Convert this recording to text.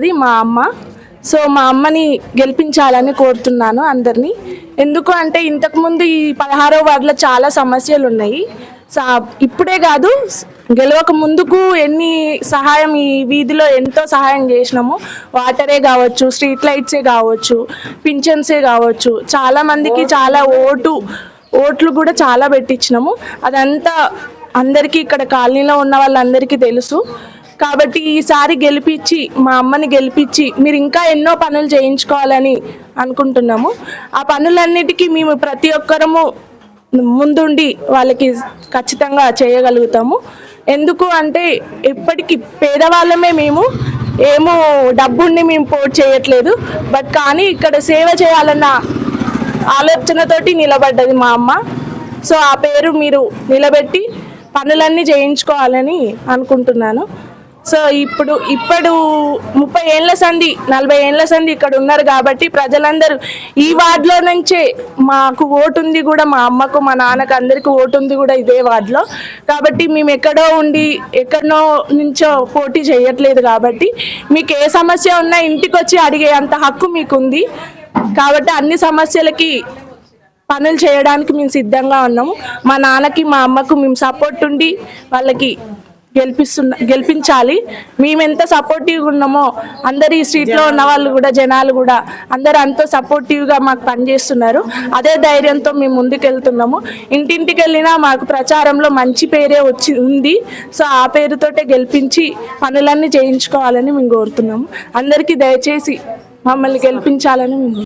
అది మా అమ్మ. సో మా అమ్మని గెలిపించాలని కోరుతున్నాను అందరినీ. ఎందుకు అంటే ఇంతకుముందు ఈ 16వ వార్డులో చాలా సమస్యలు ఉన్నాయి. ఇప్పుడే కాదు, గెలవక ముందుకు ఎన్ని సహాయం ఈ వీధిలో ఎంతో సహాయం చేసినాము. వాటరే కావచ్చు, స్ట్రీట్ లైట్సే కావచ్చు, పింఛన్సే కావచ్చు, చాలామందికి చాలా ఓట్లు కూడా చాలా పెట్టించినాము. అదంతా అందరికీ ఇక్కడ కాలనీలో ఉన్న వాళ్ళందరికీ తెలుసు. కాబట్టి ఈసారి గెలిపించి మా అమ్మని గెలిపించి మీరు ఇంకా ఎన్నో పనులు చేయించుకోవాలని అనుకుంటున్నాము. ఆ పనులన్నిటికీ మేము ప్రతి ఒక్కరము ముందుండి వాళ్ళకి ఖచ్చితంగా చేయగలుగుతాము. ఎందుకు అంటే ఎప్పటికీ పేదవాళ్ళమే మేము, ఏమో డబ్బుని మేము పోటు చేయట్లేదు. కానీ ఇక్కడ సేవ చేయాలన్న ఆలోచనతోటి నిలబడ్డది మా అమ్మ. సో ఆ పేరు మీరు నిలబెట్టి పనులన్నీ చేయించుకోవాలని అనుకుంటున్నాను. సో ఇప్పుడు 30 ఏళ్ల సంధి 40 ఏళ్ల సంధి ఇక్కడ ఉన్నారు కాబట్టి ప్రజలందరూ ఈ వార్డులో నుంచే మాకు ఓటు ఉంది కూడా, మా అమ్మకు మా నాన్నకు అందరికీ ఓటు ఉంది కూడా ఇదే వార్డులో. కాబట్టి మేము ఎక్కడో నుంచో పోటీ చేయట్లేదు. కాబట్టి మీకు ఏ సమస్య ఉన్నా ఇంటికి వచ్చి అడిగే అంత హక్కు మీకుంది. కాబట్టి అన్ని సమస్యలకి పనులు చేయడానికి మేము సిద్ధంగా ఉన్నాము. మా నాన్నకి మా అమ్మకు మేము సపోర్ట్ ఉండి వాళ్ళకి గెలిపించాలి. మేము ఎంత సపోర్టివ్గా ఉన్నామో అందరు ఈ స్ట్రీట్లో ఉన్న వాళ్ళు కూడా, జనాలు కూడా అందరూ అంతా సపోర్టివ్గా మాకు పనిచేస్తున్నారు. అదే ధైర్యంతో మేము ముందుకెళ్తున్నాము. ఇంటింటికి వెళ్ళినా మాకు ప్రచారంలో మంచి పేరే ఉంది. సో ఆ పేరుతోటే గెలిపించి పనులన్నీ చేయించుకోవాలని మేము కోరుతున్నాము. అందరికీ దయచేసి మమ్మల్ని గెలిపించాలని మేము